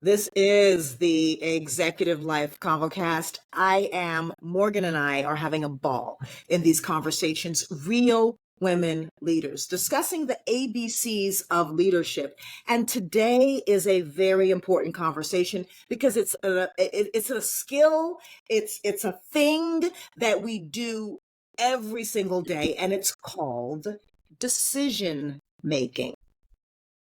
This is the Executive Life Convocast. Morgan and I are having a ball in these conversations, real women leaders, discussing the ABCs of leadership. And today is a very important conversation because it's a skill, it's a thing that we do every single day, and it's called decision making.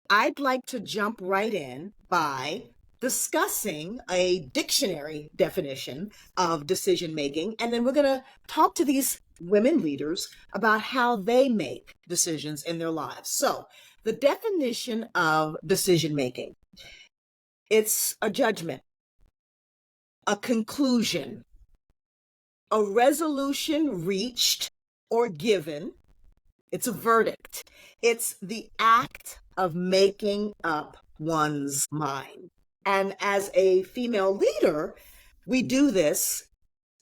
I'd like to jump right in by discussing a dictionary definition of decision making, and then we're going to talk to these women leaders about how they make decisions in their lives. So, the definition of decision making, it's a judgment, a conclusion, a resolution reached or given. It's a verdict. It's the act of making up one's mind. And as a female leader, we do this.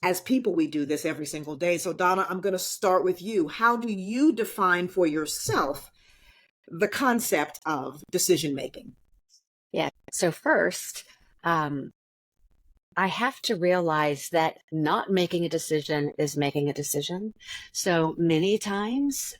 As people, we do this every single day. So, Donna, I'm going to start with you. How do you define for yourself the concept of decision making? Yeah. So first, I have to realize that not making a decision is making a decision. So many times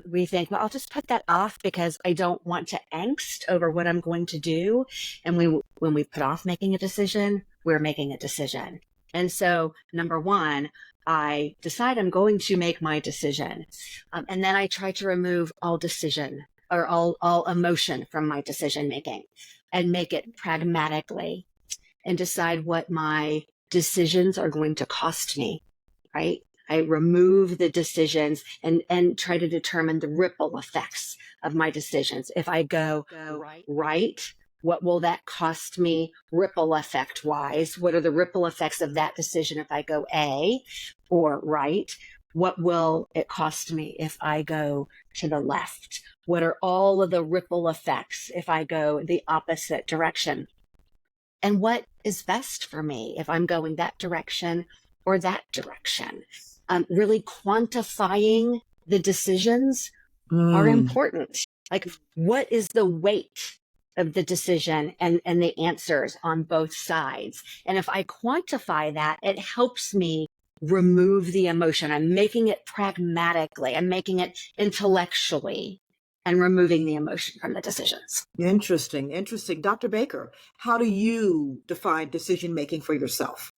we think, well, I'll just put that off because I don't want to angst over what I'm going to do. And when we put off making a decision, we're making a decision. And so, number one, I decide I'm going to make my decision. And then I try to remove all decision or all emotion from my decision making and make it pragmatically and decide what my decisions are going to cost me, right? I remove the decisions and try to determine the ripple effects of my decisions. If I go right, what will that cost me ripple effect wise? What are the ripple effects of that decision if I go A or right? What will it cost me if I go to the left? What are all of the ripple effects if I go the opposite direction? And what is best for me if I'm going that direction or that direction? Really quantifying the decisions are important. Like, what is the weight of the decision and the answers on both sides? And if I quantify that, it helps me remove the emotion. I'm making it pragmatically. I'm making it intellectually and removing the emotion from the decisions. Interesting. Dr. Baker, how do you define decision making for yourself?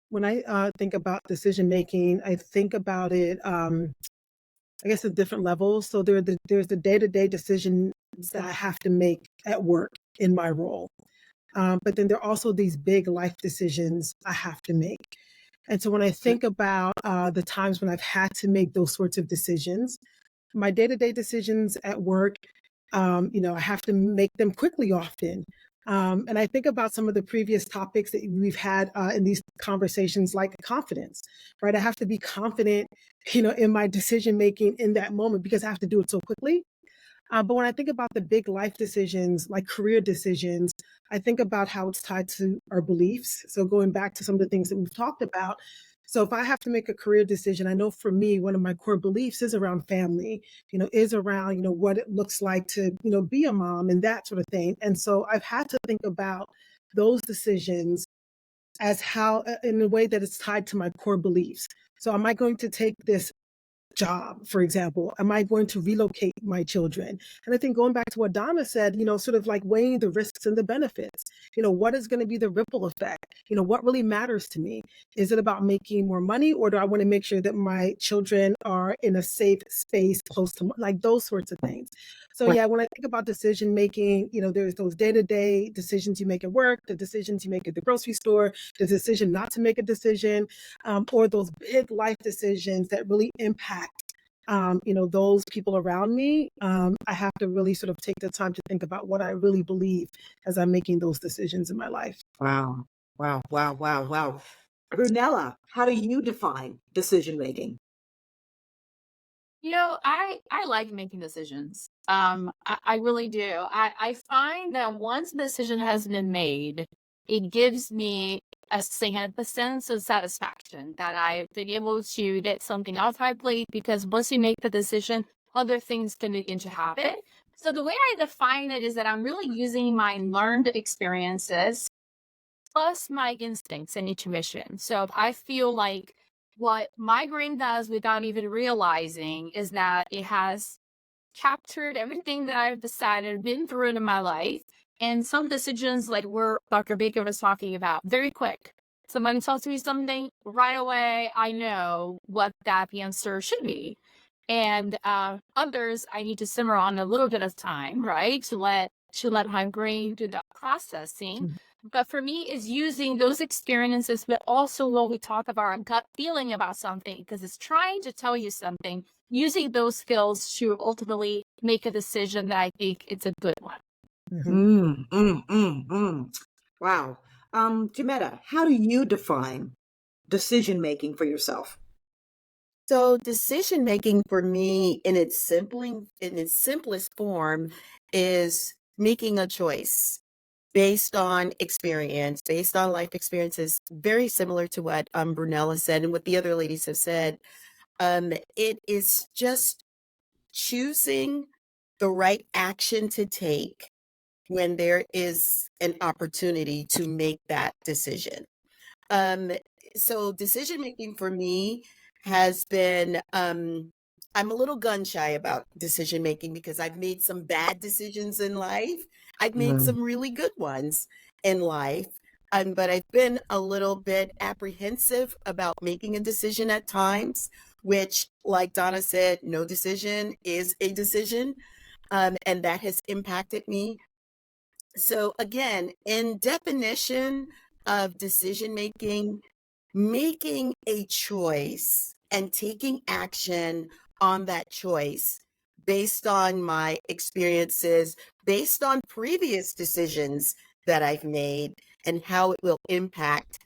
When I think about decision making, I think about it, I guess, at different levels. So there's the day-to-day decisions that I have to make at work in my role. But then there are also these big life decisions I have to make. And so when I think about the times when I've had to make those sorts of decisions, my day-to-day decisions at work, I have to make them quickly often. And I think about some of the previous topics that we've had in these conversations, like confidence, right? I have to be confident, in my decision making in that moment because I have to do it so quickly. But when I think about the big life decisions, like career decisions, I think about how it's tied to our beliefs. So going back to some of the things that we've talked about. So if I have to make a career decision, I know for me, one of my core beliefs is around family, is around, what it looks like to, be a mom and that sort of thing. And so I've had to think about those decisions as how, in a way that it's tied to my core beliefs. So am I going to take this job, for example? Am I going to relocate my children? And I think going back to what Donna said, sort of like weighing the risks and the benefits, what is going to be the ripple effect? What really matters to me? Is it about making more money, or do I want to make sure that my children are in a safe space close to, like, those sorts of things? So yeah, when I think about decision making, there's those day-to-day decisions you make at work, the decisions you make at the grocery store, the decision not to make a decision, or those big life decisions that really impact those people around me. I have to really sort of take the time to think about what I really believe as I'm making those decisions in my life. Wow. Brunella, how do you define decision making? I like making decisions. I really do. I find that once a decision has been made, it gives me a sense of satisfaction that I've been able to get something off my plate, because once you make the decision, other things can begin to happen. So the way I define it is that I'm really using my learned experiences plus my instincts and intuition. So if I feel like what my brain does without even realizing is that it has captured everything that I've decided, been through in my life, and some decisions, like where Dr. Baker was talking about, very quick. Somebody tells me something right away, I know what that answer should be. And others, I need to simmer on a little bit of time, right, to let my brain do the processing. But for me, is using those experiences, but also when we talk about our gut feeling about something, because it's trying to tell you something, using those skills to ultimately make a decision that I think it's a good one. Wow. Jametta, how do you define decision making for yourself? So decision making for me in its simplest form is making a choice based on experience, based on life experiences, very similar to what Brunella said and what the other ladies have said. It is just choosing the right action to take when there is an opportunity to make that decision. Um, so decision making for me has been, I'm a little gun shy about decision making because I've made some bad decisions in life. I've made some really good ones in life. But I've been a little bit apprehensive about making a decision at times, which, like Donna said, no decision is a decision. And that has impacted me. So again, in definition of decision making, making a choice and taking action on that choice based on my experiences, based on previous decisions that I've made, and how it will impact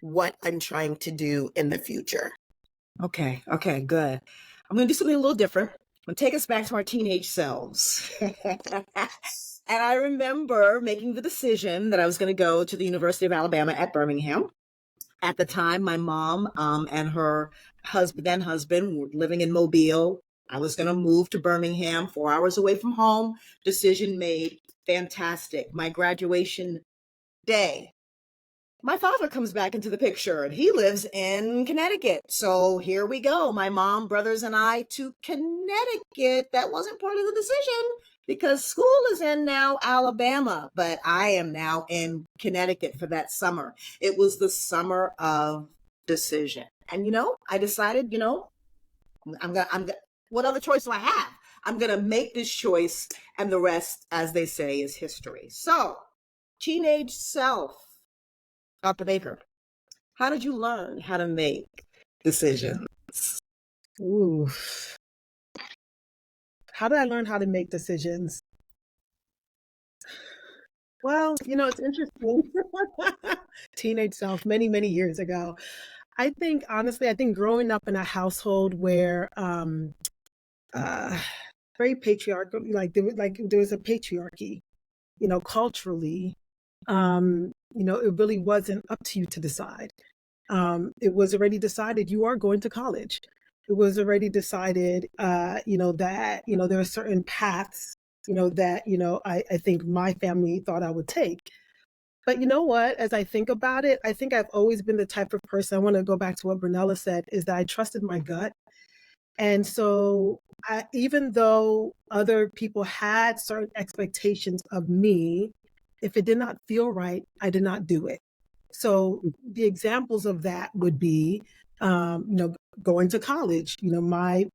what I'm trying to do in the future. Okay, good. I'm going to do something a little different. I'm going to take us back to our teenage selves. And I remember making the decision that I was going to go to the University of Alabama at Birmingham. At the time, my mom and her then husband were living in Mobile. I was going to move to Birmingham, 4 hours away from home. Decision made. Fantastic. My graduation day, my father comes back into the picture and he lives in Connecticut. So here we go. My mom, brothers, and I to Connecticut. That wasn't part of the decision because school is in now Alabama, but I am now in Connecticut for that summer. It was the summer of decision. And I decided, what other choice do I have? I'm going to make this choice, and the rest, as they say, is history. So, teenage self, Dr. Baker, how did you learn how to make decisions? Ooh. How did I learn how to make decisions? Well, it's interesting. Teenage self, many, many years ago. Honestly, I think growing up in a household where very patriarchal, there was a patriarchy, culturally, it really wasn't up to you to decide. It was already decided you are going to college. It was already decided, that, there are certain paths, that, I think my family thought I would take. But you know what? As I think about it, I think I've always been the type of person, I want to go back to what Brunella said, is that I trusted my gut. And so even though other people had certain expectations of me, if it did not feel right, I did not do it. So the examples of that would be, going to college. My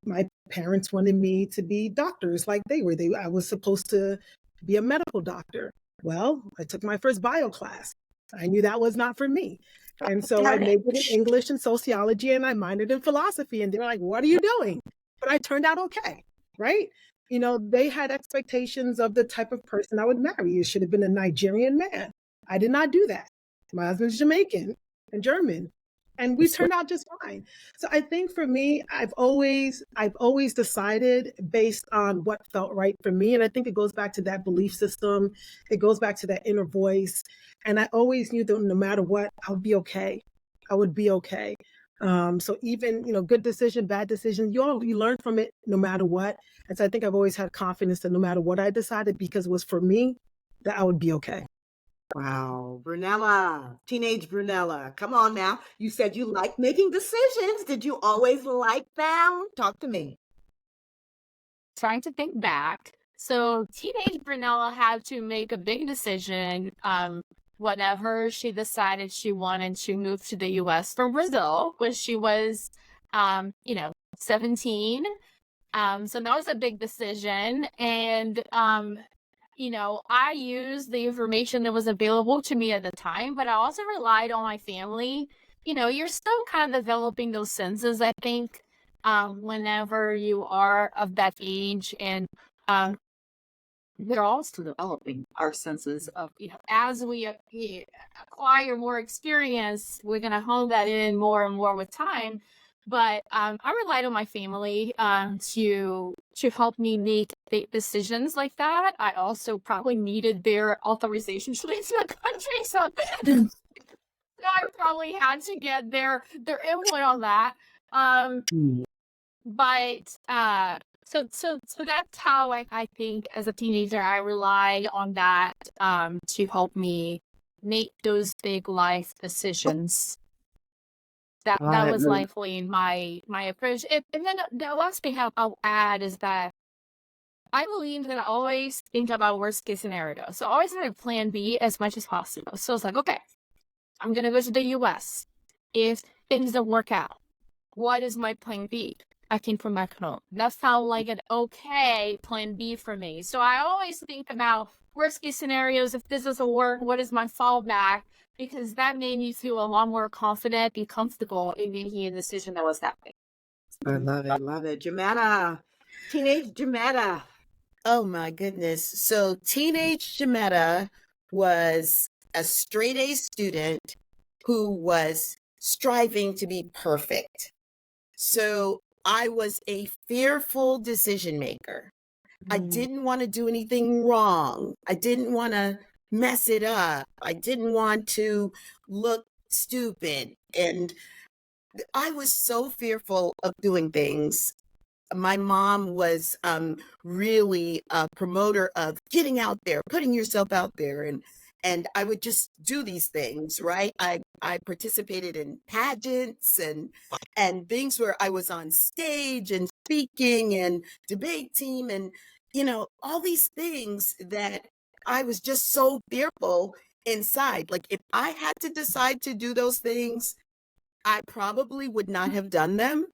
parents wanted me to be doctors like they were. I was supposed to be a medical doctor. Well, I took my first bio class. I knew that was not for me. And so I majored in English and sociology, and I minored in philosophy. And they were like, what are you doing? But I turned out okay, right? They had expectations of the type of person I would marry. It should have been a Nigerian man. I did not do that. My husband's Jamaican and German, and we turned out just fine. So I think for me, I've always decided based on what felt right for me. And I think it goes back to that belief system. It goes back to that inner voice. And I always knew that no matter what, I would be okay. I would be okay. So even, good decision, bad decision, you learn from it no matter what. And so I think I've always had confidence that no matter what I decided, because it was for me, that I would be okay. Wow, Brunella, teenage Brunella, come on now. You said you like making decisions. Did you always like them? Talk to me. Trying to think back. So teenage Brunella had to make a big decision whenever she decided she wanted to move to the US from Brazil when she was 17. So that was a big decision. And I used the information that was available to me at the time, but I also relied on my family. You're still kind of developing those senses, I think, whenever you are of that age. And we're also developing our senses of, as we acquire more experience, we're going to hone that in more and more with time. But I relied on my family to help me make decisions like that. I also probably needed their authorization to leave the country, so I probably had to get their input on that. But so that's how I think as a teenager I relied on that to help me make those big life decisions. That was likely my approach. And then the last thing I'll add is that I believe that I always think about worst case scenario. So I always have a plan B as much as possible. So it's like, okay, I'm gonna go to the US. If things don't work out, what is my plan B? I can come back home. That sounds like an okay plan B for me. So I always think about worst case scenarios. If this doesn't work, what is my fallback? Because that made me feel a lot more confident and comfortable in making a decision that was that big. I love it. Love it. Jimetta, teenage Jimetta. Oh my goodness. So teenage Jametta was a straight A student who was striving to be perfect. So I was a fearful decision maker. I didn't want to do anything wrong. I didn't want to mess it up. I didn't want to look stupid. And I was so fearful of doing things. My mom was really a promoter of getting out there, putting yourself out there. And I would just do these things, right? I participated in pageants and things where I was on stage and speaking and debate team and, all these things that I was just so fearful inside. Like if I had to decide to do those things, I probably would not have done them.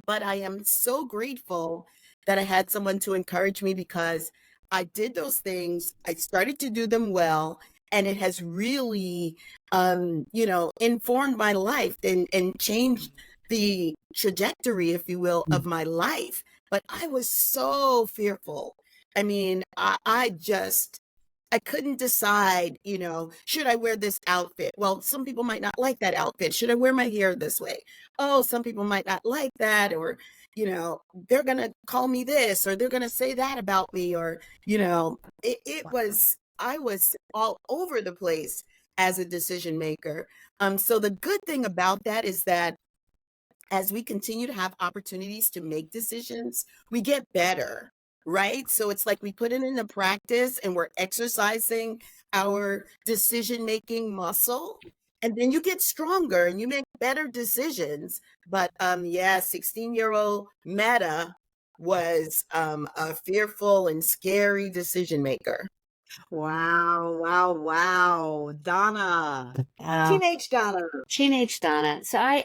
But I am so grateful that I had someone to encourage me because I did those things. I started to do them well. And it has really, informed my life and changed the trajectory, if you will, of my life. But I was so fearful. I mean, I couldn't decide, should I wear this outfit? Well, some people might not like that outfit. Should I wear my hair this way? Oh, some people might not like that, or, they're going to call me this, or they're going to say that about me, or, I was all over the place as a decision maker. So the good thing about that is that as we continue to have opportunities to make decisions, we get better, right? So it's like we put it into practice and we're exercising our decision making muscle. And then you get stronger and you make better decisions. But 16-year-old Meta was a fearful and scary decision maker. Wow, wow, wow. Donna, teenage Donna. Teenage Donna. So I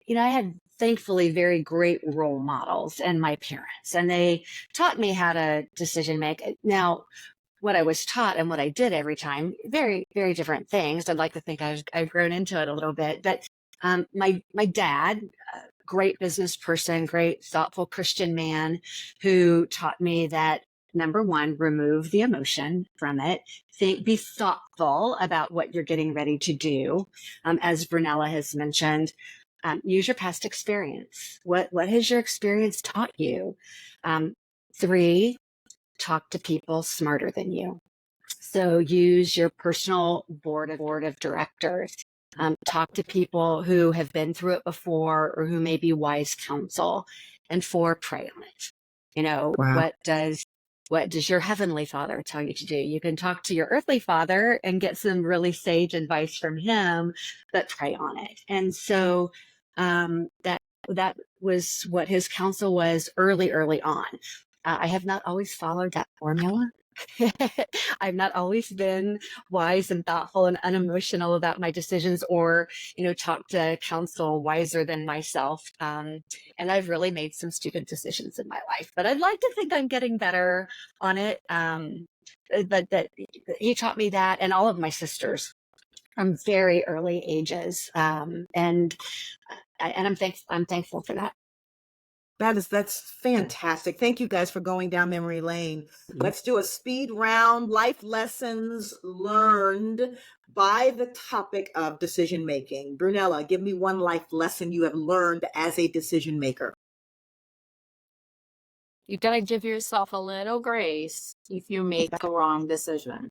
had thankfully very great role models and my parents, and they taught me how to decision make. Now, what I was taught and what I did every time, very, very different things. I'd like to think I've grown into it a little bit, but my dad, great business person, great thoughtful Christian man, who taught me that number one, remove the emotion from it. Be thoughtful about what you're getting ready to do. As Brunella has mentioned, use your past experience. What has your experience taught you? 3, talk to people smarter than you. So use your personal board of directors. Talk to people who have been through it before or who may be wise counsel. And 4, pray on it. You know, Wow. what does your heavenly father tell you to do? You can talk to your earthly father and get some really sage advice from him, but pray on it. And so that was what his counsel was early on. I have not always followed that formula. I've not always been wise and thoughtful and unemotional about my decisions, or, talk to counsel wiser than myself. And I've really made some stupid decisions in my life, but I'd like to think I'm getting better on it. But that he taught me that, and all of my sisters from very early ages. And I'm thankful for that. That's fantastic. Thank you guys for going down memory lane. Let's do a speed round. Life lessons learned by the topic of decision making. Brunella, give me one life lesson you have learned as a decision maker. You gotta give yourself a little grace if you make a wrong decision.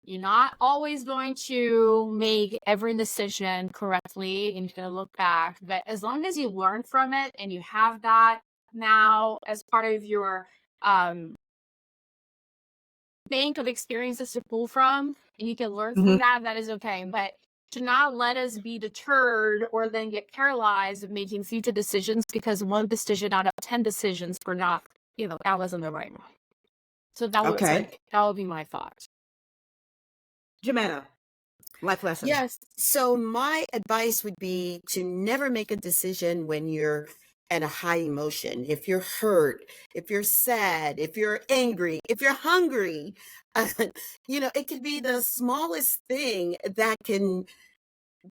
You're not always going to make every decision correctly, and you're going to look back. But as long as you learn from it and you have that now as part of your bank of experiences to pull from, and you can learn from that, that is okay. But to not let us be deterred or then get paralyzed of making future decisions because one decision out of 10 decisions were not, that wasn't the right one. So that was that would be my thought. Jimena, life lesson. Yes. So my advice would be to never make a decision when you're at a high emotion. If you're hurt, if you're sad, if you're angry, if you're hungry, it could be the smallest thing that can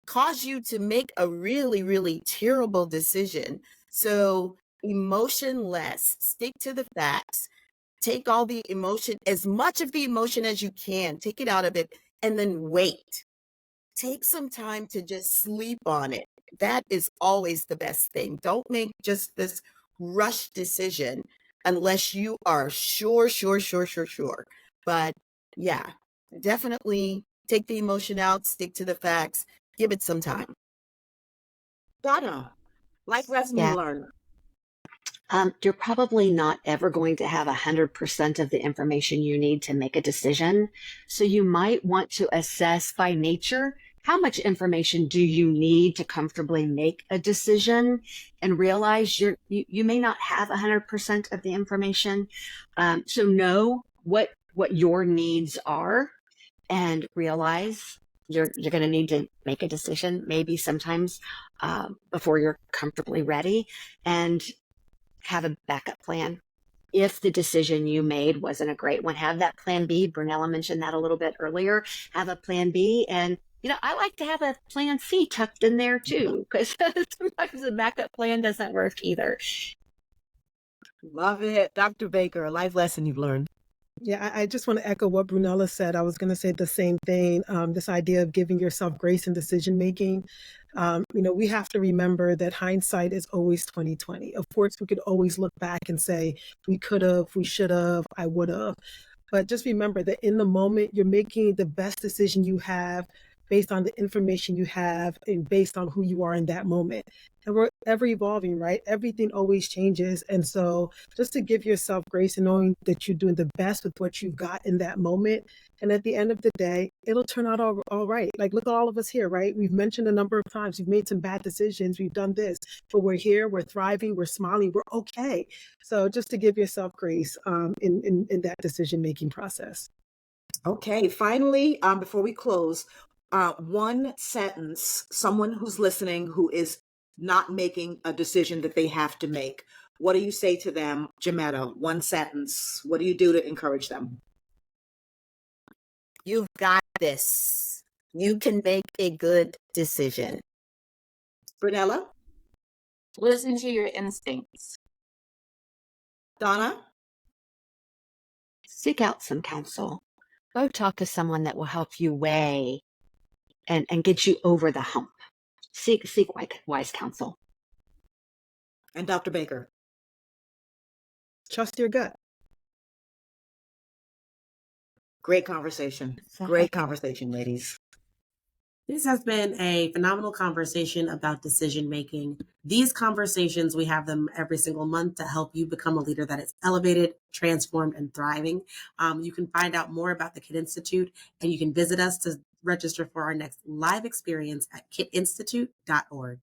cause you to make a really, really terrible decision. So emotionless, stick to the facts, take all the emotion, as much of the emotion as you can, take it out of it, and then wait. Take some time to just sleep on it. That is always the best thing. Don't make just this rush decision unless you are sure. But yeah, definitely take the emotion out, stick to the facts, give it some time. Donna, life lesson you learned. You're probably not ever going to have 100% of the information you need to make a decision. So you might want to assess by nature, how much information do you need to comfortably make a decision, and realize you may not have 100% of the information. So know what your needs are, and realize you're going to need to make a decision maybe sometimes before you're comfortably ready, and have a backup plan. If the decision you made wasn't a great one, have that plan B. Brunella mentioned that a little bit earlier. Have a plan B. And, I like to have a plan C tucked in there too, because sometimes the backup plan doesn't work either. Love it. Dr. Baker, a life lesson you've learned. Yeah, I just want to echo what Brunella said. I was going to say the same thing. This idea of giving yourself grace in decision making. We have to remember that hindsight is always 2020. Of course, we could always look back and say, we could have, we should have, I would have. But just remember that in the moment, you're making the best decision you have based on the information you have and based on who you are in that moment. And we're ever evolving, right? Everything always changes. And so just to give yourself grace and knowing that you're doing the best with what you've got in that moment. And at the end of the day, it'll turn out all right. Like, look at all of us here, right? We've mentioned a number of times, we've made some bad decisions. We've done this, but we're here, we're thriving, we're smiling, we're okay. So just to give yourself grace in that decision-making process. Okay. Finally, before we close, one sentence, someone who's listening who is not making a decision that they have to make. What do you say to them, Jametta? One sentence. What do you do to encourage them? You've got this. You can make a good decision. Brunella? Listen to your instincts. Donna? Seek out some counsel. Go talk to someone that will help you weigh and get you over the hump. Seek wise counsel. And Dr. Baker? Trust your gut. Great conversation. Great conversation, ladies. This has been a phenomenal conversation about decision making. These conversations, we have them every single month to help you become a leader that is elevated, transformed, and thriving. You can find out more about the Kid Institute, and you can visit us to register for our next live experience at kidinstitute.org.